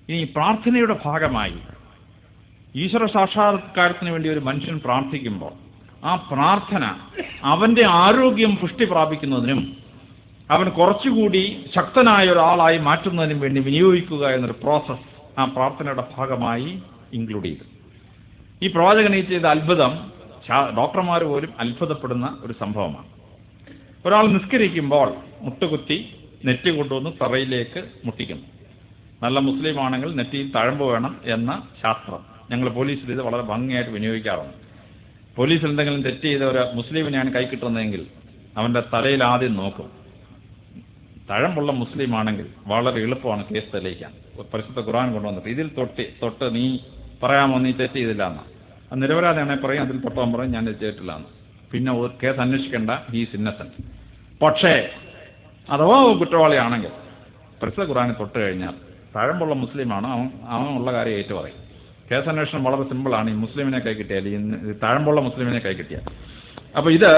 ഇനി പ്രാർത്ഥനയുടെ ഭാഗമായി ഈശ്വര സാക്ഷാത്കാരത്തിന് വേണ്ടി ഒരു മനുഷ്യൻ പ്രാർത്ഥിക്കുമ്പോൾ ആ പ്രാർത്ഥന അവൻ്റെ ആരോഗ്യം പുഷ്ടി പ്രാപിക്കുന്നതിനും അവൻ കുറച്ചുകൂടി ശക്തനായ ഒരാളായി മാറ്റുന്നതിനും വേണ്ടി വിനിയോഗിക്കുക എന്നൊരു പ്രോസസ്സ് ആ പ്രാർത്ഥനയുടെ ഭാഗമായി ഇൻക്ലൂഡ് ചെയ്തു. ഈ പ്രവാചകൻ ഈ ചെയ്ത അത്ഭുതം ഡോക്ടർമാർ പോലും അത്ഭുതപ്പെടുന്ന ഒരു സംഭവമാണ്. ഒരാൾ നിസ്കരിക്കുമ്പോൾ മുട്ടുകുത്തി നെറ്റി കൊണ്ടുവന്ന് തറയിലേക്ക് മുട്ടിക്കുന്നു. നല്ല മുസ്ലിം ആണെങ്കിൽ നെറ്റിയിൽ തഴമ്പ് വേണം എന്ന ശാസ്ത്രം ഞങ്ങൾ പോലീസിൽ ഇത് വളരെ ഭംഗിയായിട്ട് വിനിയോഗിക്കാറുണ്ട്. പോലീസിൽ എന്തെങ്കിലും തെറ്റ് ചെയ്ത ഒരു മുസ്ലിമിനെയാണ് കൈ കിട്ടുന്നതെങ്കിൽ അവൻ്റെ തലയിൽ ആദ്യം നോക്കും. തഴമ്പുള്ള മുസ്ലിം ആണെങ്കിൽ വളരെ എളുപ്പമാണ് കേസ് തെളിയിക്കാൻ. പരിശുദ്ധ ഖുർആൻ കൊണ്ടുവന്നിട്ട് ഇതിൽ തൊട്ട് നീ പറയാമോ നീ തെറ്റ് ചെയ്തില്ല എന്ന്. അത് നിരപരാധിയാണെങ്കിൽ പറയും, അതിൽ തൊട്ടാൻ പറയും ഞാൻ തെറ്റ് ചെയ്തിട്ടില്ല എന്ന്. പിന്നെ ഒരു കേസ് അന്വേഷിക്കേണ്ട, ഹീസ് ഇന്നസെന്റ്. പക്ഷേ അഥവാ കുറ്റവാളിയാണെങ്കിൽ പരിശുദ്ധ ഖുർആനെ തൊട്ട് കഴിഞ്ഞാൽ തഴമ്പുള്ള മുസ്ലിമാണ്, അവനുള്ള കാര്യം ഏറ്റു പറയും. കേസന്വേഷണം വളരെ സിമ്പിളാണ്. ഈ മുസ്ലിമിനെ കൈ കിട്ടിയാൽ, ഈ തഴമ്പുള്ള മുസ്ലിമിനെ കൈ കിട്ടിയാൽ. അപ്പോൾ ഇത്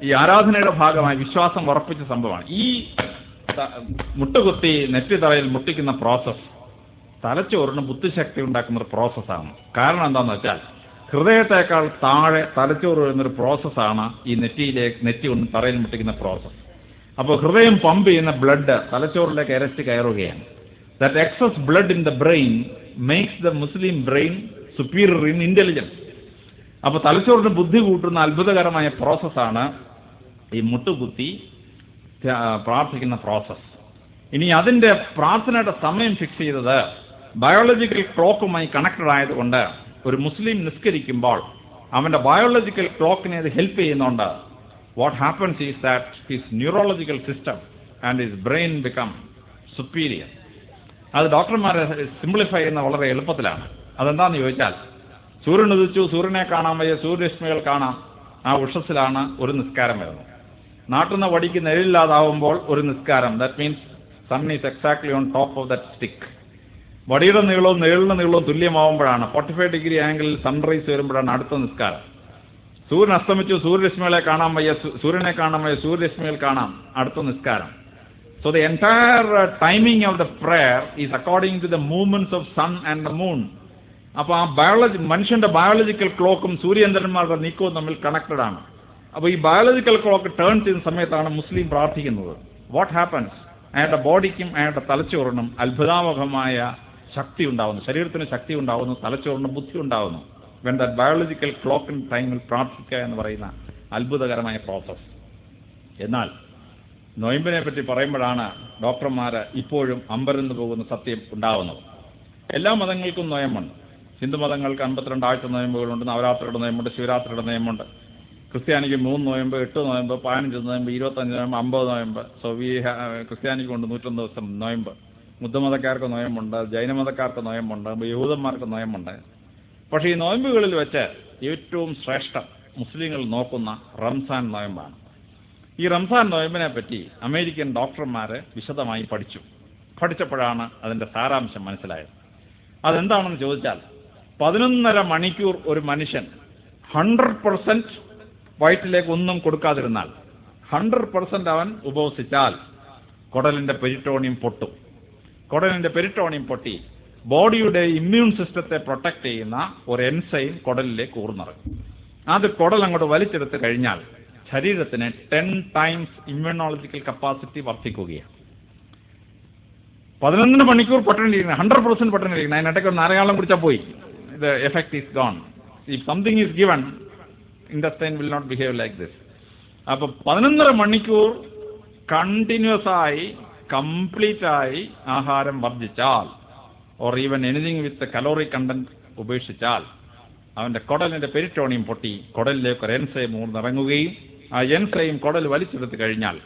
ഈ ആരാധനയുടെ ഭാഗമായി വിശ്വാസം ഉറപ്പിച്ച സംഭവമാണ്. ഈ മുട്ടുകുത്തി നെറ്റി തറയിൽ മുട്ടിക്കുന്ന പ്രോസസ്സ് തലച്ചോറിന് ബുദ്ധിശക്തി ഉണ്ടാക്കുന്ന ഒരു പ്രോസസ്സാണ്. കാരണം എന്താണെന്ന് വെച്ചാൽ ഹൃദയത്തേക്കാൾ താഴെ തലച്ചോറ് വരുന്നൊരു പ്രോസസ്സാണ് ഈ നെറ്റി കൊണ്ട് തറയിൽ മുട്ടിക്കുന്ന പ്രോസസ്സ്. അപ്പോൾ ഹൃദയം പമ്പ് ചെയ്യുന്ന ബ്ലഡ് തലച്ചോറിലേക്ക് ഇരച്ച് കയറുകയാണ്. That excess blood in the brain makes the Muslim brain superior in intelligence. അപ്പോൾ തലച്ചോറിന് ബുദ്ധി കൂട്ടുന്ന അത്ഭുതകരമായ പ്രോസസ്സാണ് ഈ മുട്ടുകുത്തി പ്രാർത്ഥിക്കുന്ന പ്രോസസ്സ്. ഇനി അതിൻ്റെ പ്രാർത്ഥനയുടെ സമയം ഫിക്സ് ചെയ്തത് ബയോളജിക്കൽ ക്ലോക്കുമായി കണക്റ്റഡ് ആയതുകൊണ്ട് ഒരു മുസ്ലിം നിസ്കരിക്കുമ്പോൾ അവൻ്റെ ബയോളജിക്കൽ ക്ലോക്കിനെ അത് ഹെൽപ്പ് ചെയ്യുന്നുണ്ട്. What happens is that his neurological system and his brain become superior. അത് ഡോക്ടർമാരെ സിംപ്ലിഫൈ ചെയ്യുന്ന വളരെ എളുപ്പത്തിലാണ്. അതെന്താണെന്ന് ചോദിച്ചാൽ സൂര്യൻ ഉദിച്ചു, സൂര്യനെ കാണാൻ വയ്യ, സൂര്യരശ്മികൾ കാണാം, ആ ഉഷസ്സിലാണ് ഒരു നിസ്കാരം വരുന്നത്. നാട്ടുന്ന വടിക്ക് നിഴലില്ലാതാവുമ്പോൾ ഒരു നിസ്കാരം, that means sun is exactly on top of that stick. വടിയുടെ നീളവും നിഴലിൻ്റെ നീളവും തുല്യമാവുമ്പോഴാണ് 45 ഡിഗ്രി ആംഗിളിൽ സൺറൈസ് വരുമ്പോഴാണ് അടുത്ത നിസ്കാരം. സൂര്യൻ അസ്തമിച്ചു, സൂര്യരശ്മികളെ കാണാൻ വയ്യ, സൂര്യനെ കാണാൻ വയ്യ, സൂര്യരശ്മികൾ കാണാം, അടുത്ത നിസ്കാരം. So the entire timing of the prayer is according to the movements of sun and the moon. അപ്പോൾ ആ മനുഷ്യൻ്റെ ബയോളജിക്കൽ ക്ലോക്കും സൂര്യചന്ദ്രന്മാരുടെ നീക്കവും തമ്മിൽ കണക്റ്റഡ് ആണ്. അപ്പോൾ ഈ ബയോളജിക്കൽ ക്ലോക്ക് ടേൺ ചെയ്യുന്ന സമയത്താണ് മുസ്ലിം പ്രാർത്ഥിക്കുന്നത്. What happens? അയാളുടെ ബോഡിക്കും അയാളുടെ തലച്ചോറിനും അത്ഭുതാവഹമായ ശക്തി ഉണ്ടാവുന്നു, ശരീരത്തിന് ശക്തി ഉണ്ടാവുന്നു, തലച്ചോറിന് ബുദ്ധി ഉണ്ടാവുന്നു. വെൻ ദാറ്റ് ബയോളജിക്കൽ ക്ലോക്കിൻ ടൈമിൽ പ്രാർത്ഥിക്കുക എന്ന് പറയുന്ന അത്ഭുതകരമായ പ്രോസസ്സ്. എന്നാൽ നൊയമ്പിനെ പറ്റി പറയുമ്പോഴാണ് ഡോക്ടർമാർ ഇപ്പോഴും അമ്പരന്ന് പോകുന്ന സത്യം ഉണ്ടാവുന്നത്. എല്ലാ മതങ്ങൾക്കും നൊയമ്പുണ്ട്. ഹിന്ദു മതങ്ങൾക്ക് 52 ആഴ്ച നൊയമ്പുകളുണ്ട്, നവരാത്രിയുടെ നൊയമ്പുണ്ട്, ശിവരാത്രിയുടെ നൊയമ്പുണ്ട്. ക്രിസ്ത്യാനിക്ക് 3 നൊയമ്പ്, 8 നൊയമ്പ്, 15 നൊയമ്പ്, 25 നൊയമ്പ്, 50 നൊയമ്പ്. സോ ക്രിസ്ത്യാനിക്ക് കൊണ്ട് 101 ദിവസം നൊയമ്പ്. ബുദ്ധമതക്കാർക്ക് നൊയമ്പുണ്ട്, ജൈനമതക്കാർക്ക് നൊയമ്പുണ്ട്, യഹൂദന്മാർക്ക് നൊയമ്പുണ്ട്. പക്ഷേ ഈ നൊയമ്പുകളിൽ വെച്ച് ഏറ്റവും ശ്രേഷ്ഠം മുസ്ലിങ്ങൾ നോക്കുന്ന റംസാൻ നൊയമ്പാണ്. ഈ റംസാൻ നൊയമ്പിനെ പറ്റി അമേരിക്കൻ ഡോക്ടർമാർ വിശദമായി പഠിച്ചപ്പോഴാണ് അതിൻ്റെ സാരാംശം മനസ്സിലായത്. അതെന്താണെന്ന് ചോദിച്ചാൽ 11.5 മണിക്കൂർ ഒരു മനുഷ്യൻ 100% വയറ്റിലേക്ക് ഒന്നും കൊടുക്കാതിരുന്നാൽ, 100% അവൻ ഉപവസിച്ചാൽ കുടലിൻ്റെ പെരിറ്റോണിയം പൊട്ടും. കുടലിൻ്റെ പെരിറ്റോണിയം പൊട്ടി ബോഡിയുടെ ഇമ്മ്യൂൺ സിസ്റ്റത്തെ പ്രൊട്ടക്റ്റ് ചെയ്യുന്ന ഒരു എൻസൈം കുടലിലേക്ക് ഊർന്നിറങ്ങും. അത് കുടൽ അങ്ങോട്ട് വലിച്ചെടുത്ത് കഴിഞ്ഞാൽ ശരീരത്തിന് 10 times ഇമ്മ്യൂണോളജിക്കൽ കപ്പാസിറ്റി വർദ്ധിക്കുകയാണ്. 11 മണിക്കൂർ പട്ടിണിയിരിക്കുന്നത്, 100% പട്ടിണിയിരിക്കുന്നത്, അതിനിടയ്ക്ക് ഒരു നാരങ്ങാളം കുടിച്ചാൽ പോയി, the effect is gone. If something is given, intestine will not behave like this. അപ്പോൾ 11.5 മണിക്കൂർ കണ്ടിന്യൂസ് ആയി കംപ്ലീറ്റ് ആയി ആഹാരം വർദ്ധിച്ചാൽ, or even anything with calorie content ഉപേക്ഷിച്ചാൽ, അവൻ്റെ കുടലിൻ്റെ പെരിറ്റോണിയം പൊട്ടി കുടലിലേക്ക് ഒരു എൻസൈം ഊർന്നിറങ്ങുകയും ആ എൻസൈം കുടൽ വലിച്ചെടുത്ത് കഴിഞ്ഞാൽ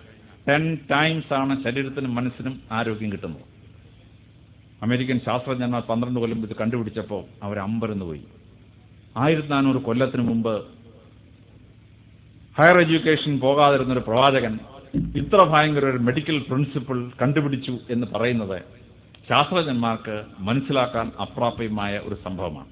10 times ആണ് ശരീരത്തിനും മനസ്സിനും ആരോഗ്യം കിട്ടുന്നത്. അമേരിക്കൻ ശാസ്ത്രജ്ഞന്മാർ 12 കൊല്ലം ഇത് കണ്ടുപിടിച്ചപ്പോൾ അവർ അമ്പരന്ന് പോയി. 1400 കൊല്ലത്തിന് മുമ്പ് ഹയർ എഡ്യൂക്കേഷൻ പോകാതിരുന്നൊരു പ്രവാചകൻ ഇത്ര ഭയങ്കര ഒരു മെഡിക്കൽ പ്രിൻസിപ്പിൾ കണ്ടുപിടിച്ചു എന്ന് പറയുന്നത് ശാസ്ത്രജ്ഞന്മാർക്ക് മനസ്സിലാക്കാൻ അപ്രാപ്യമായ ഒരു സംഭവമാണ്.